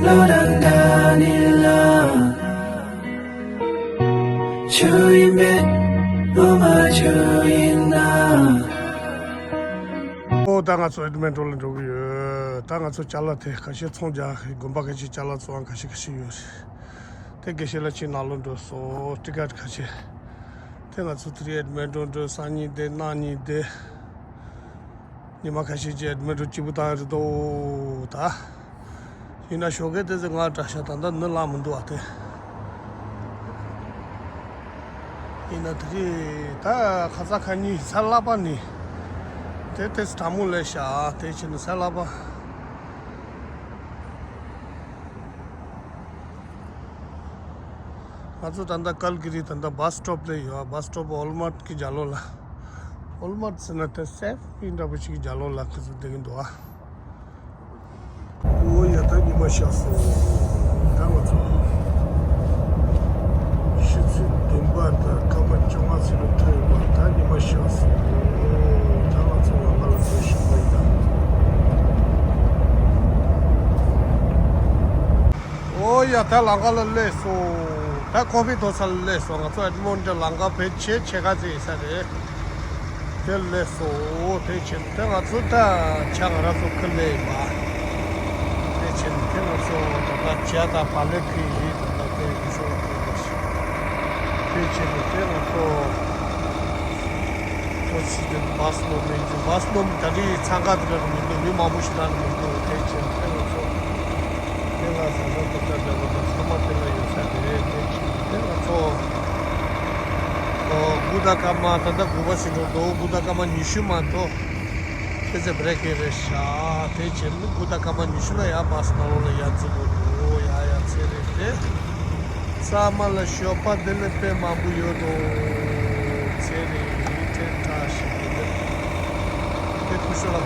Lodanganila Chuyime Uma Chuyina 당아서 에드먼턴 저기 당아서 잘라테 같이 총자 공부같이 잘라서 같이 요시 되게 싫어지 나론도 소 티켓 같이 당아서 트리 에드먼턴도 산이데 나니데 니마 같이 제 에드먼턴 집부터도 다 이나 쇼게 되는 거 다샤단다 늘라문도 왔대 이나들이 다 카자카니 살라바니 This Tamulesha, teaching the Salaba. Also, than the Calgary, than the bus stop, the bus stop Walmart Ki Jalola. Walmart's not a safe in the which Jalola is the Indoa. Oh, Yatani Mashas. She's in Dumba, come and Jomas in the time, Tani Mashas. Oh, yeah, tell Angala Leso. That coffee does a lesson. So Edmonton Langa Peche, Chegazi said it. Tell Leso, Techen, tell Azuta, Chagarazo Kaleba. Techen, tell us all Chata Paleki, the show. Techen, tell us all. What's the Basno means? Basno, Tadi, Sangadra, we Mamushtan, Techen, tell us all. Budakama, Tanda Gubasino, Budakama Nishumato, there's a break in the Shah, Techen, Budakama Nishuna, Basno, Yatsu, Yatsu, Samala Shopa, Delepe, Mabuyodo, Seri, Tentash, Tekushala.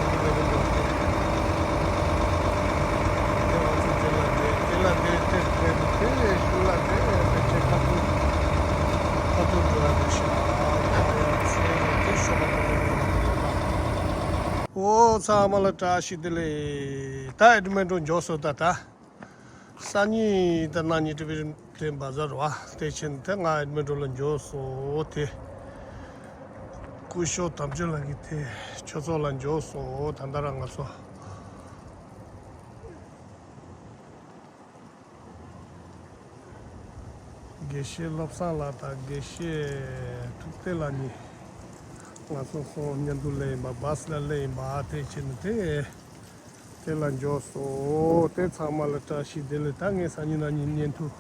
Oh, Samalata Shidele, Edmonton Joso Tata Sani, the Nani Division Bazaar, Station Tanga, Edmonton and Joso, Kusho Tamjulagite, Chosol and Joso, Tandarangaso. Geshe Lopsalata, Geshe Tutelani, Naso Nyandule, Basla Lay, Bate Chinate, Telanjoso, Tetsamalata, she deletang is Anina Nintu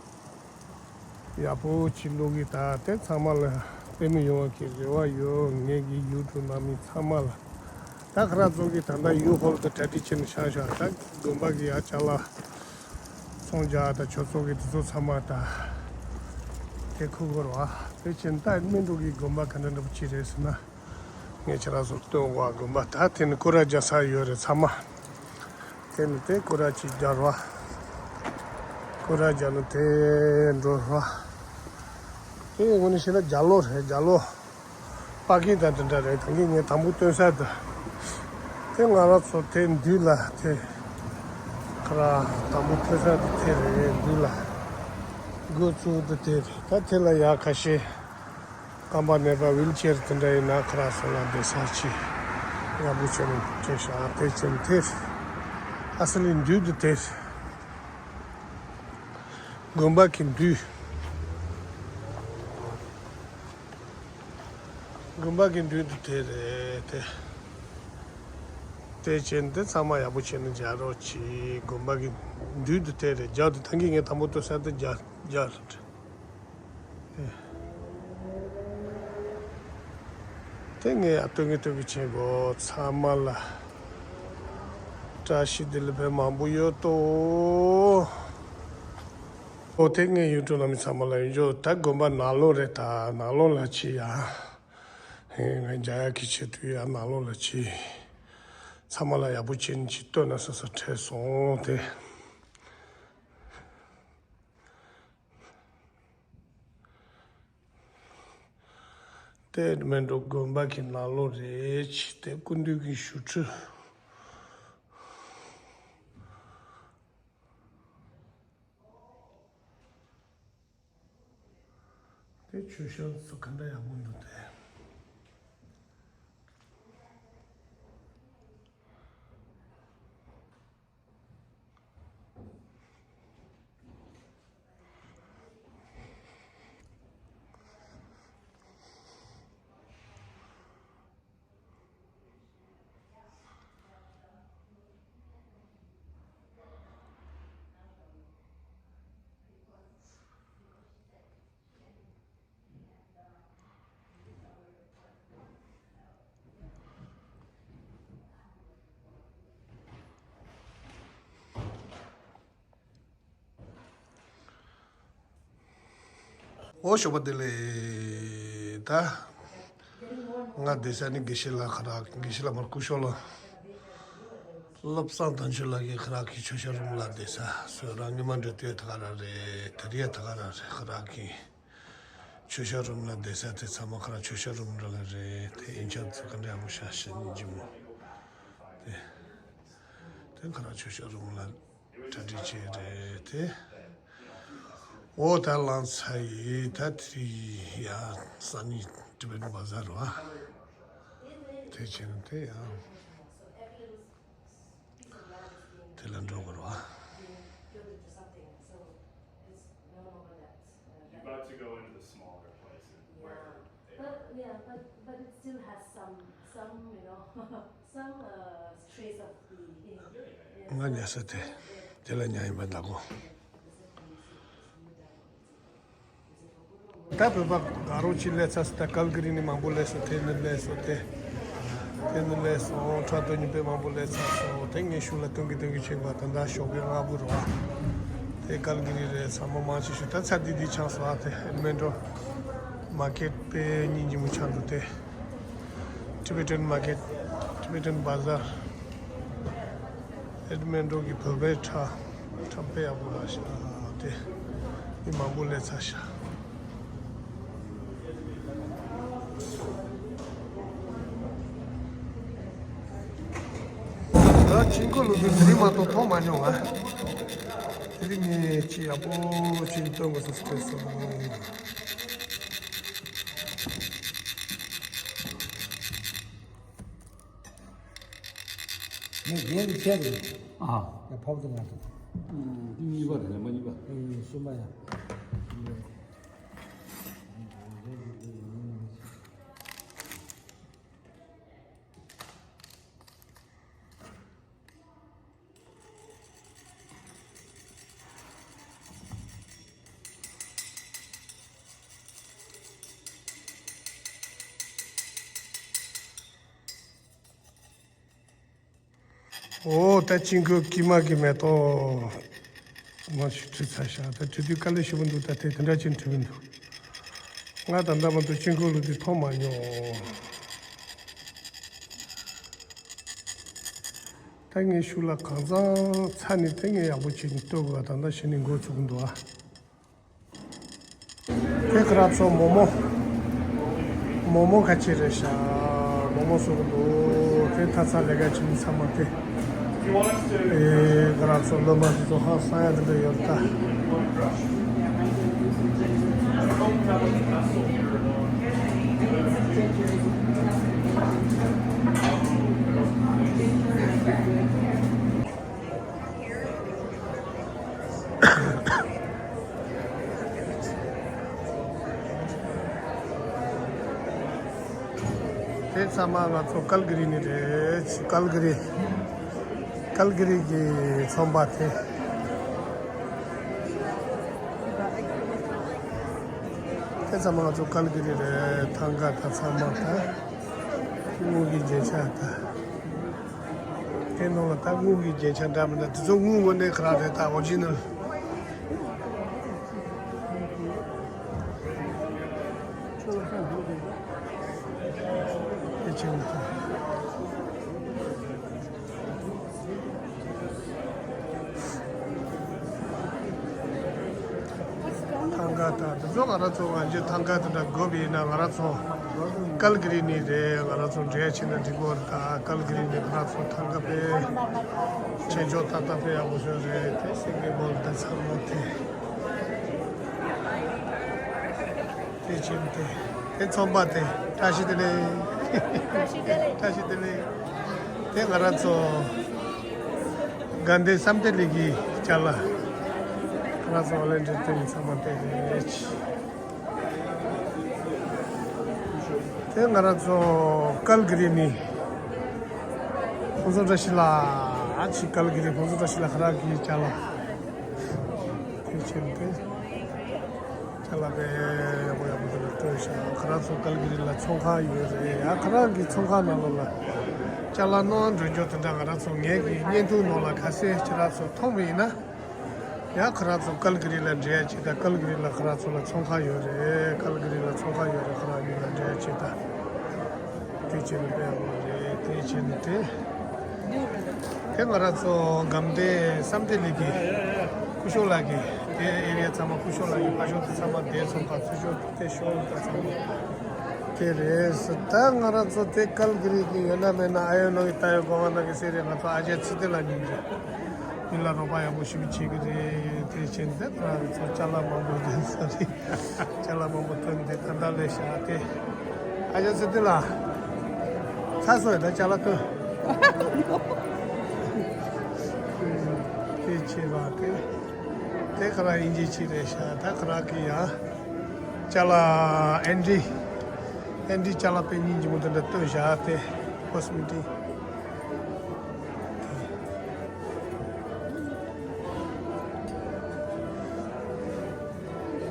Yapo Chilogita, Tetsamala, Temio Kiwa, yo, Negi, you to Nami Samala. Takrazogitanda, you hold the Tatichin Shasha, Gumbagi Achala, Sonja, the Chosogit Samata. Kugorwa, Pechenta, Mindugi Gumba Canada of Chiresna, Natural Sotowa Gumba, Tatin Kuraja Yore Sama, Tenete Kurachi Jarwa, Kurajanate and Rora. When you said Jalo, Pagita, thinking a Tamuto said, Tengarazzo ten Dula, Kra Tamuto said, Dula. Go to the tape. Tatela Yakashi, Kamba never wheelchair today, Nakrasola, Desachi, Yabuchan, Chesha, Taste and Taste. Asalin do the taste. Gumba can do. Gumba can do the taste. Techen, that's how my Abuchan and Jarochi, Gumba can do the taste. Jad thinking at Tamoto said the jar. Tenga atungi to vichego samala tashi dilbe mambuyo to o tenga yuto nami samala yo tagomba nalo reta nalo la chi ya jaya kichetu ya nalo la chi samala yabuchin chito na sa teso te Edmonton gomba ki nalo rech te kundu ki shutu 대 주셔 속한다 야문도 돼. 오쇼바들레 다 nga desani gishila khara gishila mar kushola lapsan tanjula ki khara ki chosharum la desa so rangi man de thara re thariya thara re khara ki chosharum la desa te sama khara chosharum la re te incha tsukande amusha shani jimu te khara chosharum la tadi che re te o talan sai tatri ya sani Tibetan Bazaar wa te chente ya telandrogo wa About to go into the smaller places where but it still has some some trace of the nganya sate telanya imadago tabe ba garochi letsas ta Calgary ni mambule so tenles o trato ni be mambule so tengi shula tungi chingwa tanda shoge ngaburo te Calgary re samama chi shuta sadi di chance ate Edmonton market pe ni mu chandu te Tibetan market Tibetan Bazaar Edmonton ki pabeta tampe abula sha te ni mambule sasha 친구를 우리만 또 도마뇨 아 이름이 지아보 진동 것을 스트레스 얘는 걔를 아, 밥도 안 줘. 이거 뭐 이거. 수마야. 오, 다 친구 기마기메 또 뭐지 사샤 다 주디 칼리시분도 다 대단한 친구인도 나 단다만 또 친구들이 더 많이요 당에 슐라 가자 산이 당에 아버지 또가 단다 신인 거 조금도 와 그래서 모모 같이 레샤 모모 소도 대타사 내가 지금 삼았대 그래서 로마도 하사야 되었다. 대사마가 또 칼그리니래 Calgary ki Samten kesa mga to Calgary re thanga ta Samten ngugi jecha ta keno ta ngugi jecha da mana zo ngu ne khra de ta original Tangata, so Garazo and Tangata Gobi na Garazo, Calgary ni de Garazo Jachin and Tigorta, Calgary ni Garazo Tangape, Chejo Tatape, I was testing about the Samate. 대진대 대천바대 다시들이 대가라서 간데 삼대리기 잘라 그래서 원래 좀 삼한테 대가라서 칼그리니 보조다실라 아치 칼그리 보조다실라 하라기 잘라 대진대 잘라베 뭐야 무슨 뜻이야 그래서 칼그리라 총화 유에 아카라기 총화 나올라 잘라놓은 저쪽다 그래서 얘기 년도 놀라 가세 지라서 통미나 야 그래서 칼그리라 제치다 칼그리라 그래서 총화 유에 칼그리라 총화 유에 그러니까 제치다 대진배 대진대 그래서 감대 삼대리기 쿠쇼라기 에리아 참아 쿠쇼라기 파쇼트 참아 대송가 수쇼 대쇼다 참아 그래서 땅으로서 대칼그리기 연하면 아연이 있다고 거만하게 세례가서 아재 치들라니 일라로 봐야 무심히 치그리 대신데 그래서 잘라먹는 소리 잘라먹는 데 간달래샤테 아재 치들라 사소에 나 잘라도 대체바테 대가라 인지 치레샤 다그라기야 잘라 Endi chala pe ninji mo tanda to jate possibility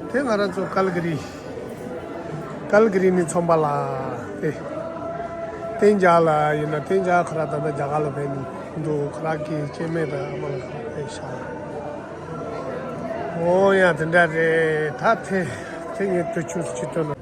te ngara jo Calgary ni chombala tenjala tenja khara da jagala pe ni do khara ki cheme da amal esha o ya tanda re thathe chenge to chus chito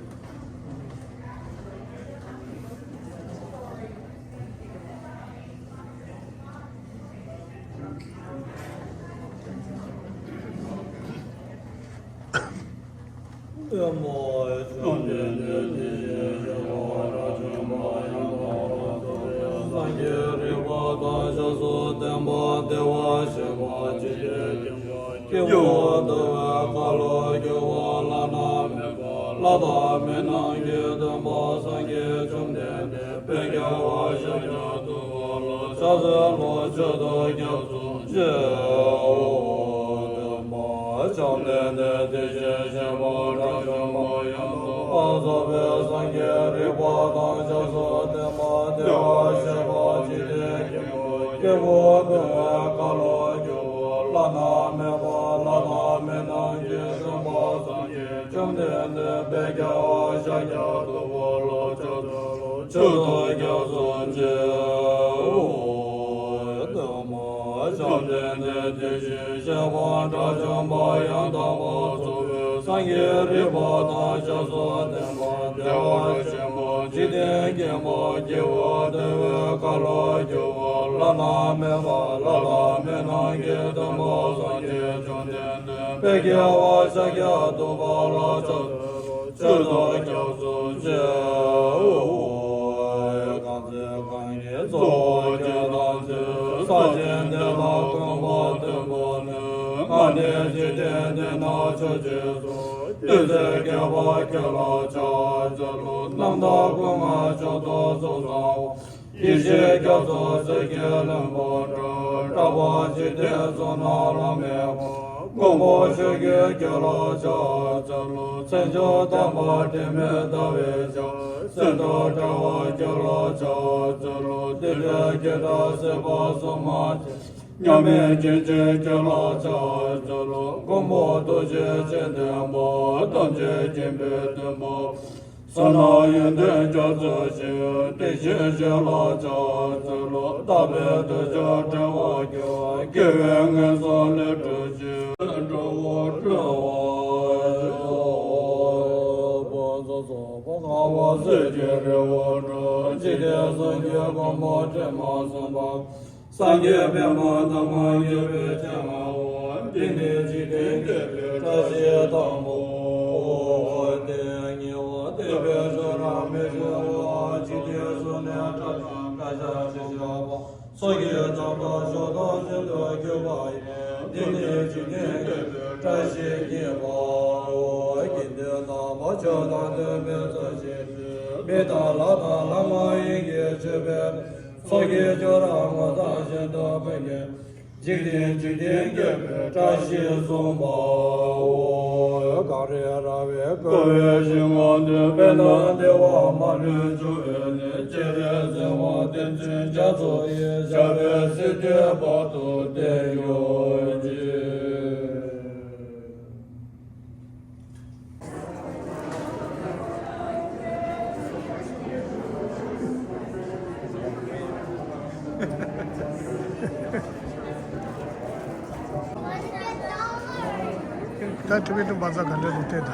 다 Tibetan Bazaar 간데 못했다.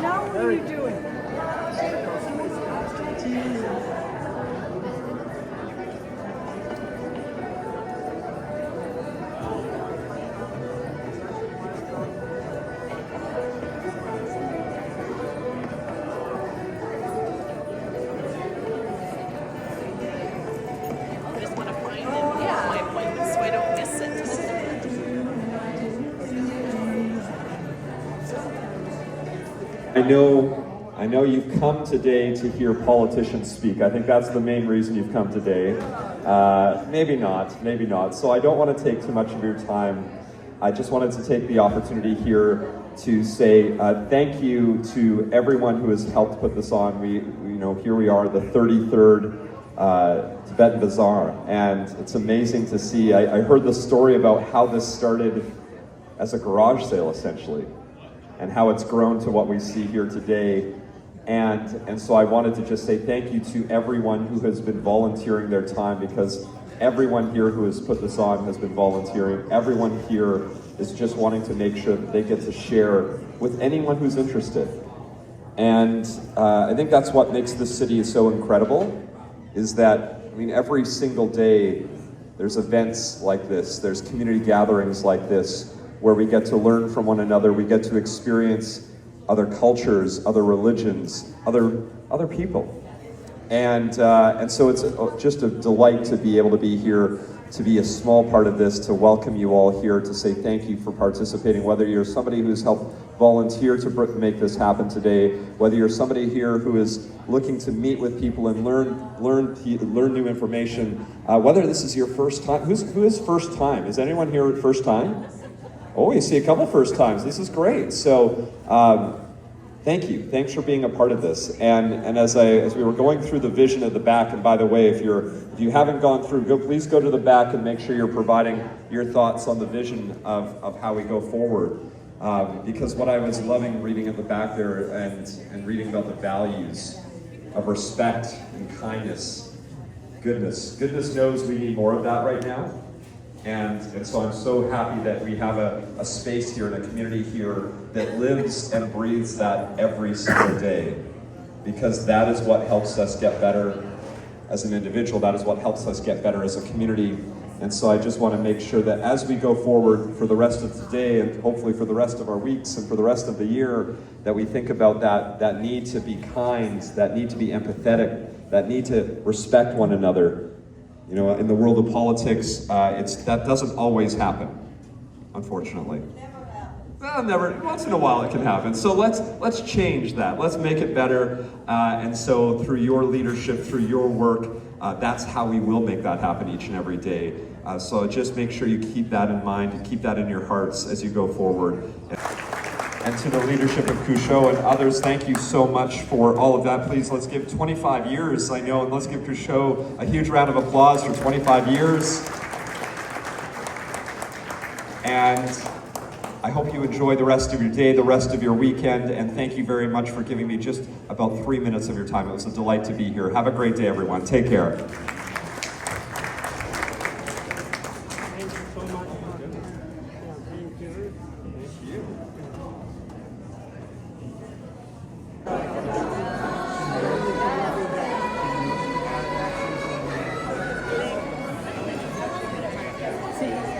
Now what are you doing? I just want to find it when I have my appointment so I don't miss it. I know you've come today to hear politicians speak. I think that's the main reason you've come today. Maybe not. So I don't want to take too much of your time. I just wanted to take the opportunity here to say thank you to everyone who has helped put this on. Here we are, the 33rd Tibetan Bazaar, and it's amazing to see. I heard the story about how this started as a garage sale, essentially, and how it's grown to what we see here today. And so I wanted to just say thank you to everyone who has been volunteering their time, because everyone here who has put this on has been volunteering. Everyone here is just wanting to make sure that they get to share with anyone who's interested. And I think that's what makes this city so incredible, is that, every single day there's events like this, there's community gatherings like this, where we get to learn from one another, we get to experience other cultures, other religions, other people. And so it's just a delight to be able to be here, to be a small part of this, to welcome you all here, to say thank you for participating, whether you're somebody who's helped volunteer to make this happen today, whether you're somebody here who is looking to meet with people and learn new information, whether this is your first time. Who is first time? Is anyone here first time? Oh, you see a couple first times. This is great. So thank you. Thanks for being a part of this. And as we were going through the vision at the back, and by the way, if you haven't gone through, please go to the back and make sure you're providing your thoughts on the vision of how we go forward. Because what I was loving reading at the back there and reading about the values of respect and kindness, goodness knows we need more of that right now. And so I'm so happy that we have a space here and a community here that lives and breathes that every single day, because that is what helps us get better as an individual, that is what helps us get better as a community. And so I just want to make sure that as we go forward for the rest of today, and hopefully for the rest of our weeks and for the rest of the year, that we think about that need to be kind, that need to be empathetic, that need to respect one another. In the world of politics, that doesn't always happen, unfortunately. Never. Once in a while it can happen. So let's change that. Let's make it better. And so through your leadership, through your work, that's how we will make that happen each and every day. So just make sure you keep that in mind and keep that in your hearts as you go forward. And to the leadership of Couchot and others, thank you so much for all of that. Please, let's give 25 years, I know, and let's give Couchot a huge round of applause for 25 years. And I hope you enjoy the rest of your day, the rest of your weekend, and thank you very much for giving me just about 3 minutes of your time. It was a delight to be here. Have a great day, everyone. Take care. Thank you so much for being here. Thank you.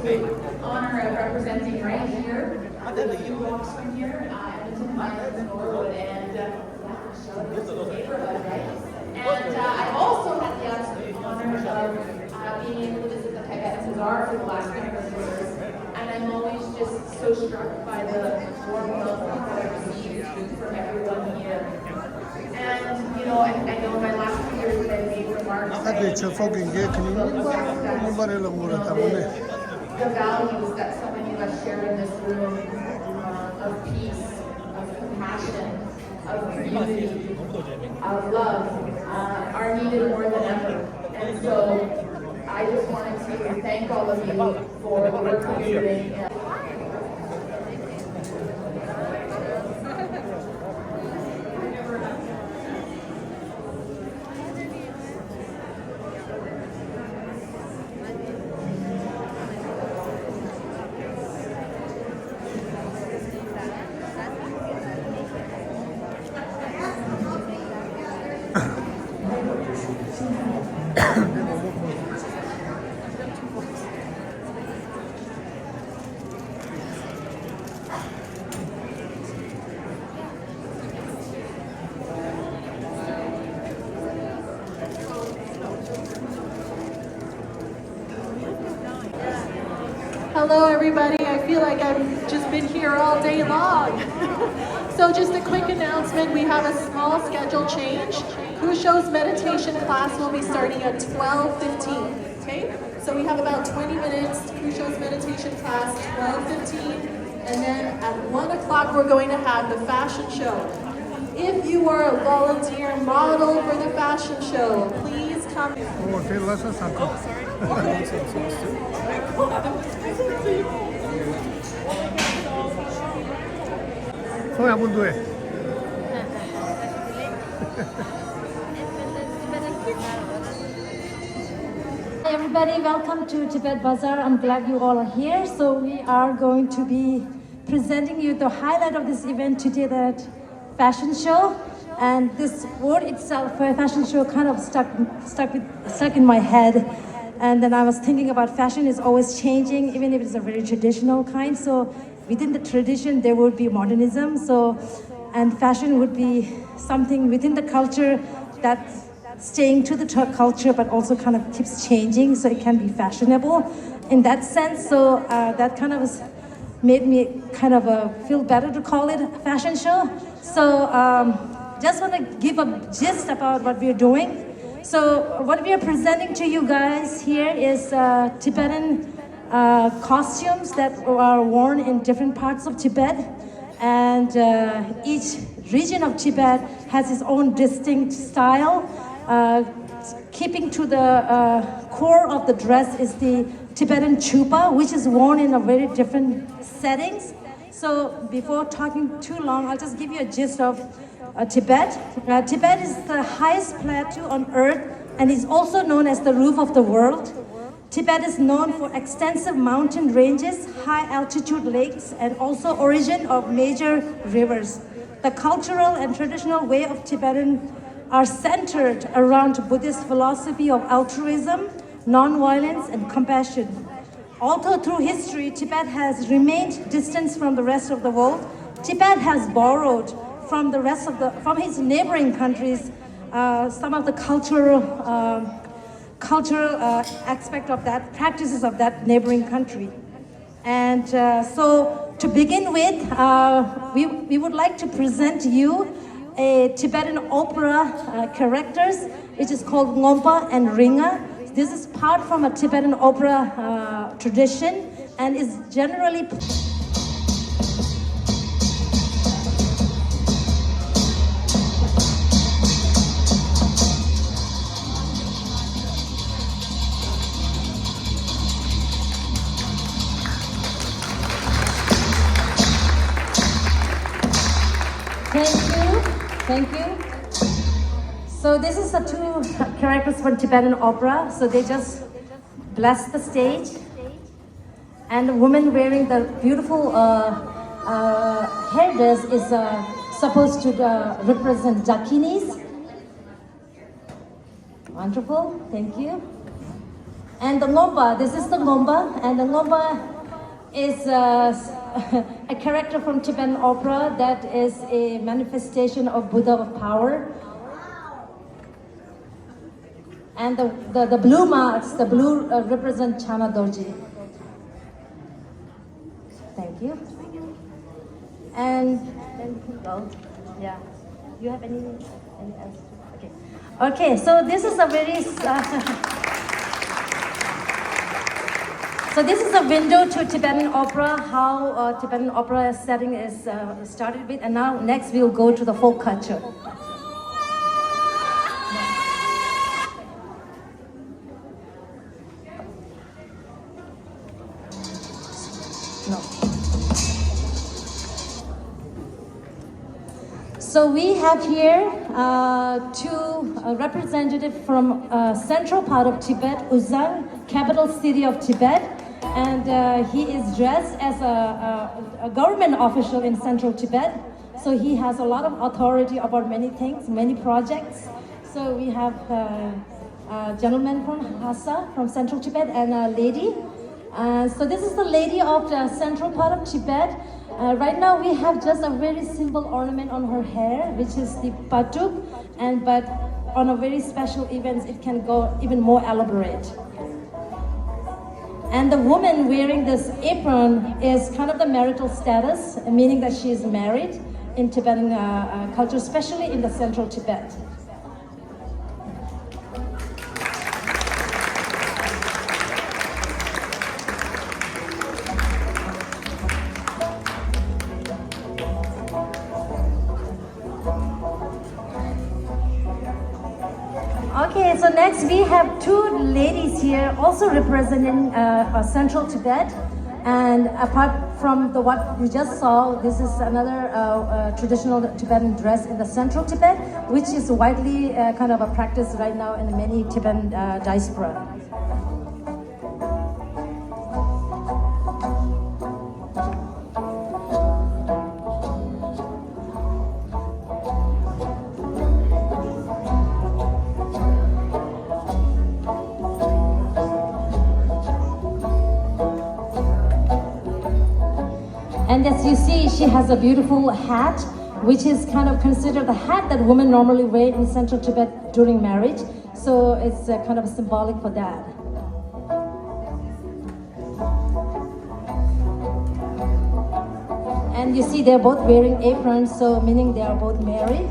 big honor of representing right here, a few blocks from here, Edmonton, Highlands, Norwood, and shout out to the neighborhood, right? And I've also had the absolute honor of being able to visit the Tibetan Bazaar for the last number of years, and I'm always just so struck by the warm welcome that I receive from everyone here. And you know, I know my last few years that I made remarks. The values that so many of us share in this room of peace, of compassion, of community, of love are needed more than ever. And so I just wanted to thank all of you for the work that you're doing. Hello everybody, I feel like I've just been here all day long. So just a quick announcement, we have a small schedule change. Kusho's meditation class will be starting at 12:15, okay? So we have about 20 minutes, Kusho's meditation class, 12:15, and then at 1 o'clock we're going to have the fashion show. If you are a volunteer model for the fashion show, please come. Hi everybody, welcome to Tibet Bazaar. I'm glad you all are here. So we are going to be presenting you the highlight of this event today, that fashion show. And this word itself, fashion show, kind of stuck in my head. And then I was thinking about fashion is always changing, even if it's a very traditional kind. So within the tradition, there would be modernism. And fashion would be something within the culture that's staying to the culture, but also kind of keeps changing, so it can be fashionable in that sense. So that kind of made me kind of feel better to call it a fashion show. So just want to give a gist about what we're doing. So what we are presenting to you guys here is Tibetan costumes that are worn in different parts of Tibet. And each region of Tibet has its own distinct style. Keeping to the core of the dress is the Tibetan chupa, which is worn in a very different settings. So before talking too long, I'll just give you a gist of Tibet. Tibet is the highest plateau on earth and is also known as the roof of the world. Tibet is known for extensive mountain ranges, high altitude lakes, and also origin of major rivers. The cultural and traditional way of Tibetan are centered around Buddhist philosophy of altruism, non-violence, and compassion. Although through history, Tibet has remained distant from the rest of the world, Tibet has borrowed from from its neighboring countries some of the cultural aspect of that, practices of that neighboring country. And so to begin with, we would like to present you a Tibetan opera characters, which is called Ngompa and Ringa. This is part from a Tibetan opera tradition and is generally Thank you. So this is the two characters from Tibetan opera. So they just bless the stage. And the woman wearing the beautiful hair is supposed to represent Dakinis. Wonderful, thank you. And the ngomba, this is the ngomba, and the ngomba is a character from Tibetan opera that is a manifestation of Buddha of power. And the blue marks, the blue represent Chana Dorji. Thank you. And then you can go. Yeah. You have any else? Okay. Okay, so this is a very so this is a window to Tibetan opera, how Tibetan opera setting is started with, and now next we'll go to the folk culture. No. So we have here two representatives from central part of Tibet, Uzan, capital city of Tibet. And he is dressed as a government official in central Tibet. So he has a lot of authority about many things, many projects. So we have a gentleman from Lhasa, from central Tibet, and a lady. So this is the lady of the central part of Tibet. Right now we have just a very simple ornament on her hair, which is the patuk, but on a very special events it can go even more elaborate. And the woman wearing this apron is kind of the marital status, meaning that she is married in Tibetan culture, especially in the central Tibet. Okay, so next we have two ladies here also representing central Tibet. And apart from what you just saw, this is another traditional Tibetan dress in the central Tibet, which is widely kind of a practice right now in many Tibetan diaspora. And as you see, she has a beautiful hat, which is kind of considered the hat that women normally wear in central Tibet during marriage. So it's kind of symbolic for that. And you see they're both wearing aprons, so meaning they are both married.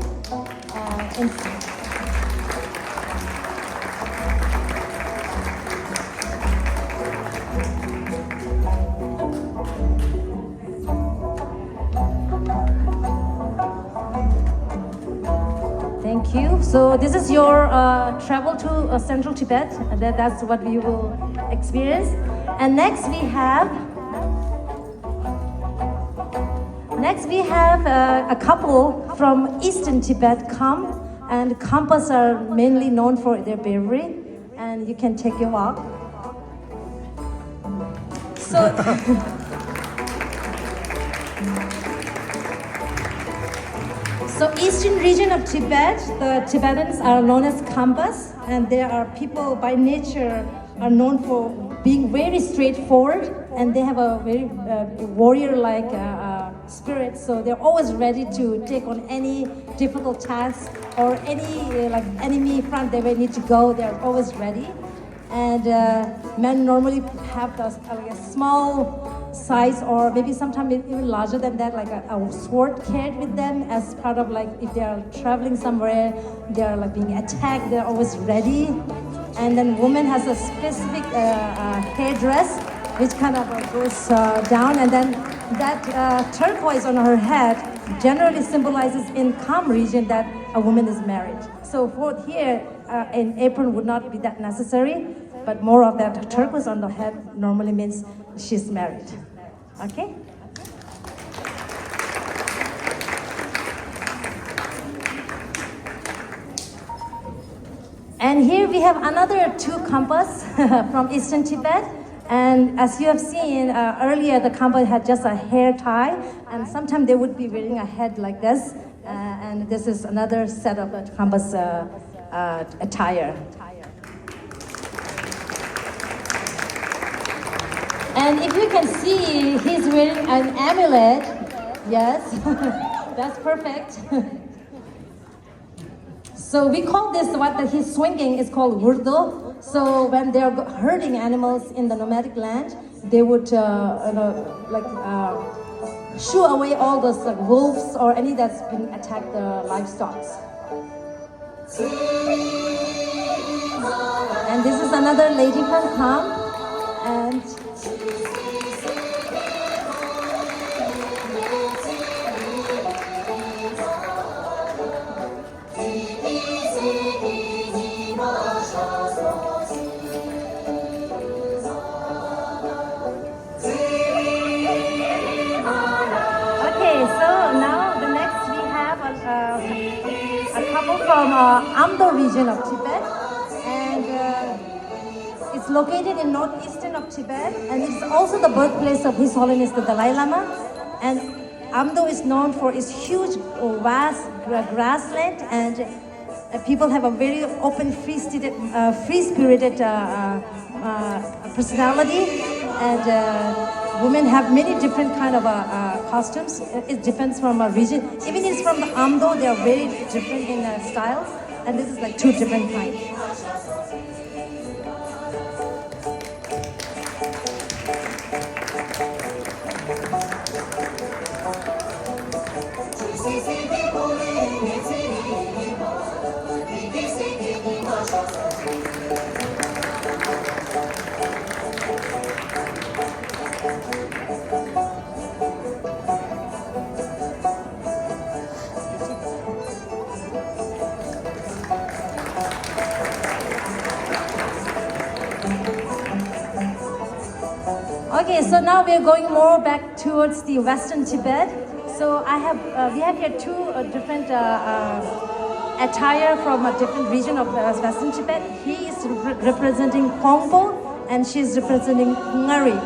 Thank you. So this is your travel to central Tibet. That's what we will experience. And next we have a couple from eastern Tibet come, and Khampas are mainly known for their bravery, and you can take your walk. So eastern region of Tibet, the Tibetans are known as Khampas, and they are people by nature are known for being very straightforward, and they have a very warrior-like spirit. So they're always ready to take on any difficult task or any enemy front they may need to go. They're always ready. And men normally have a small size, or maybe sometimes even larger than that, like a sword carried with them as part of if they are traveling somewhere, they are being attacked, they're always ready. And then woman has a specific hairdress which kind of goes down, and then that turquoise on her head generally symbolizes in Kham region that a woman is married. So for here, an apron would not be that necessary, but more of that turquoise on the head normally means she's married. Okay? And here we have another two Khampas from eastern Tibet. And as you have seen earlier, the Khampa had just a hair tie, and sometimes they would be wearing a head like this. And this is another set of Khampas attire. And if you can see, he's wearing an amulet. Yes, that's perfect. So we call this, what he's swinging is called wurdo. So when they're herding animals in the nomadic land, they would shoo away all those like wolves or any that's been attacked the livestock. And this is another lady from Kham, and from Amdo region of Tibet, and it's located in northeastern of Tibet, and it's also the birthplace of His Holiness the Dalai Lama. And Amdo is known for its huge, vast grassland, and people have a very open, free-spirited personality, and women have many different kind of costumes. It depends from a region. Even it's from the Amdo, they are very different in styles, and this is like two different kinds. Okay, so now we are going more back towards the Western Tibet. So we have here two different attire from a different region of Western Tibet. He is representing Kongpo, and she is representing Ngari.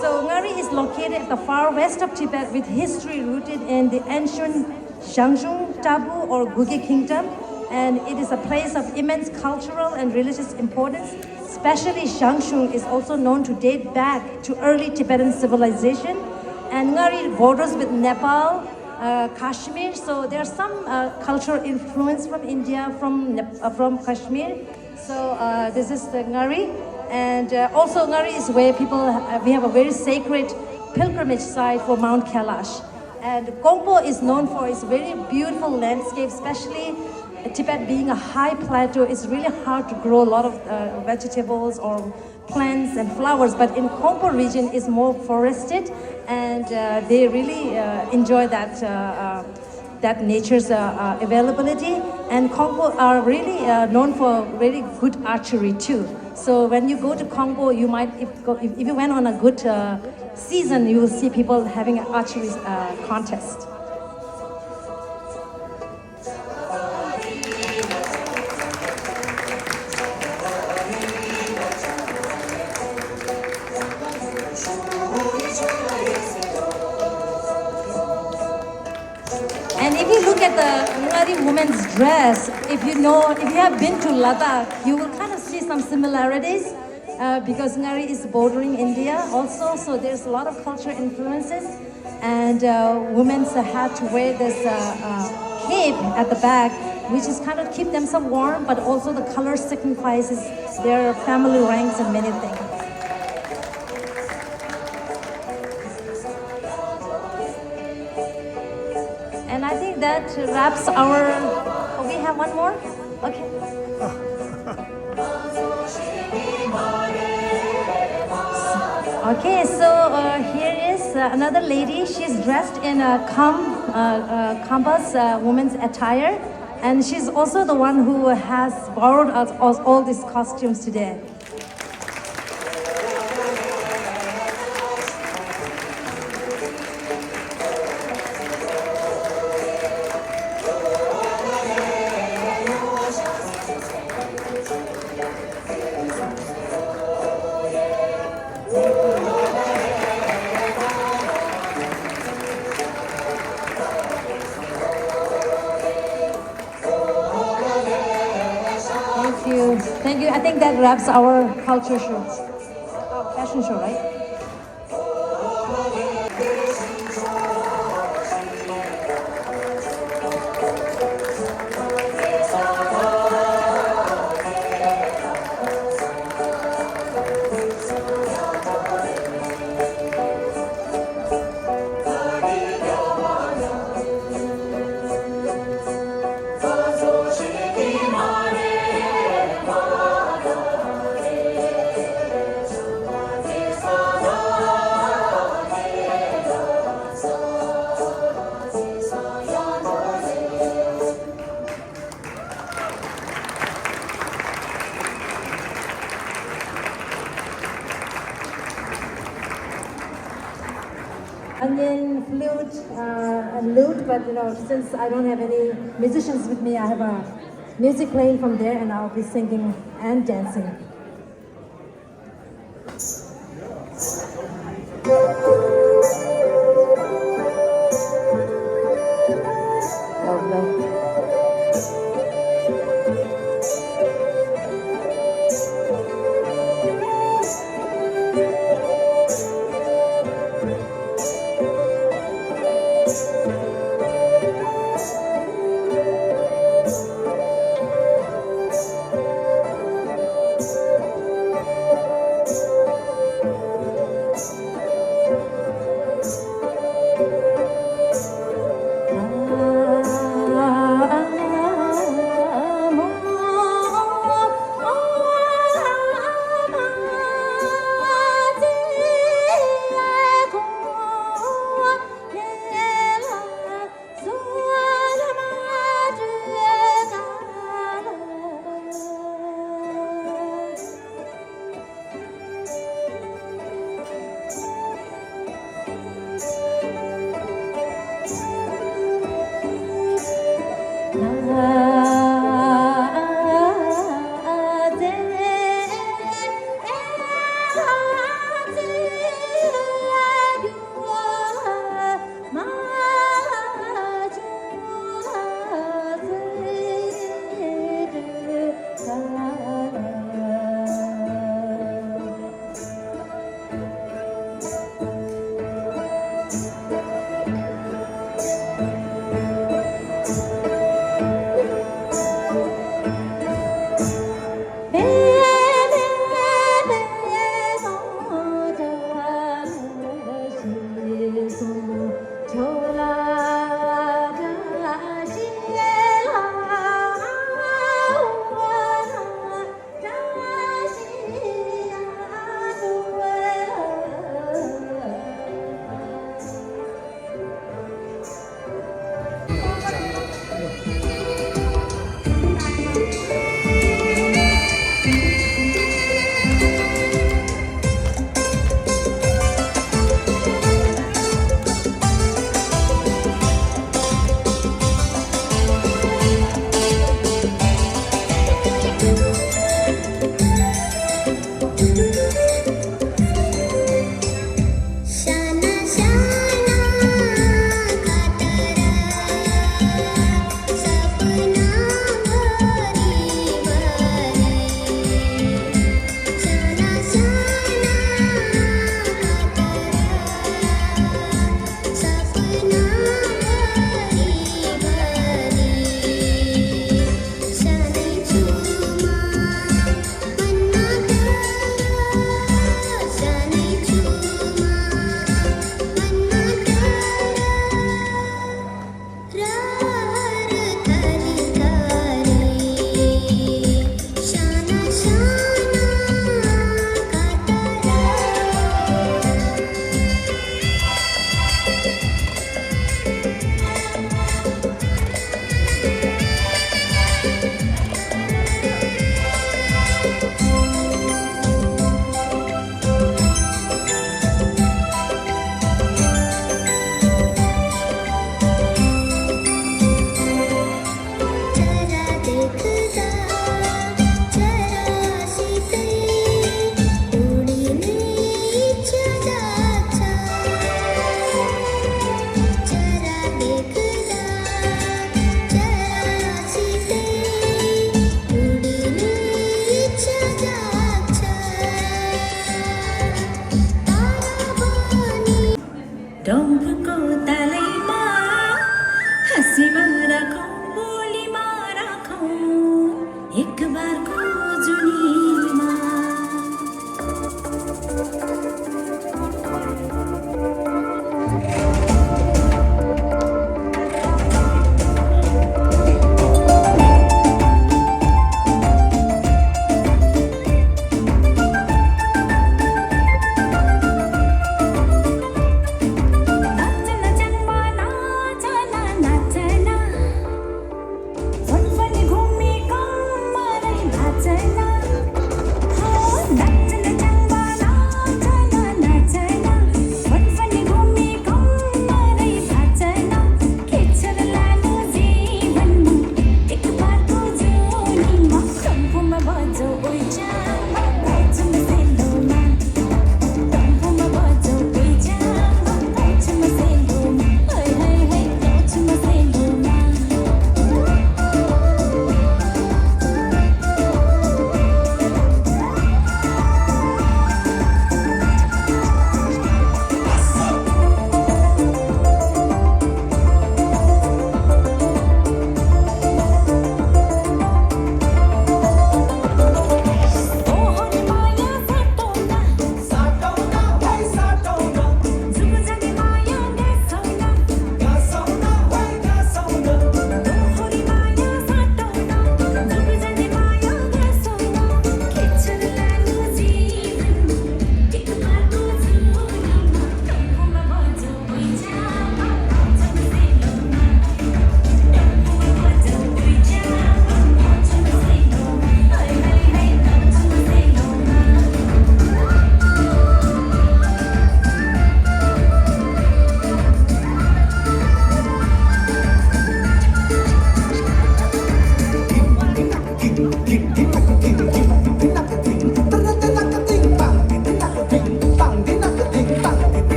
So Ngari is located at the far west of Tibet with history rooted in the ancient Zhangzhung Tabu or Guge kingdom, and it is a place of immense cultural and religious importance. Especially Zhangzhung is also known to date back to early Tibetan civilization, and Ngari borders with Nepal, Kashmir. So there's some cultural influence from India, from Kashmir. So this is the Ngari, and also Ngari is where we have a very sacred pilgrimage site for Mount Kailash. And Kongpo is known for its very beautiful landscape, especially Tibet being a high plateau. It's really hard to grow a lot of vegetables or plants and flowers, but in Kongpo region is more forested, and they really enjoy that nature's availability. And Kongpo are really known for very good archery too. So when you go to Kongpo, you might, if you went on a good season, you will see people having an archery contest. And if you look at the Ngari woman's dress, if you have been to Ladakh, you will kind of see some similarities because Ngari is bordering India also, so there's a lot of cultural influences. And women had to wear this cape at the back, which is kind of keep themselves warm, but also the color signifies their family ranks and many things. And I think that wraps our... Oh, we have one more? Okay. Okay, so here is another lady. She's dressed in a Khamba's woman's attire. And she's also the one who has borrowed us all these costumes today. Thank you. I think that wraps our culture show. Fashion show, right? onion, flute, and lute. But since I don't have any musicians with me, I have a music playing from there, and I'll be singing and dancing. Lovely.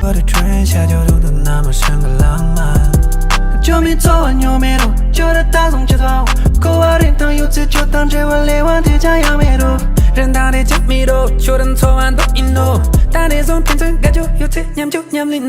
我的春夏秋冬都那么像个浪漫。就没早晚又没路，就得打从起早。狗娃的当有次就当这我来往的家样没路。人打的接米路，就等早晚都一路。打的从天真感觉有次念就念里路。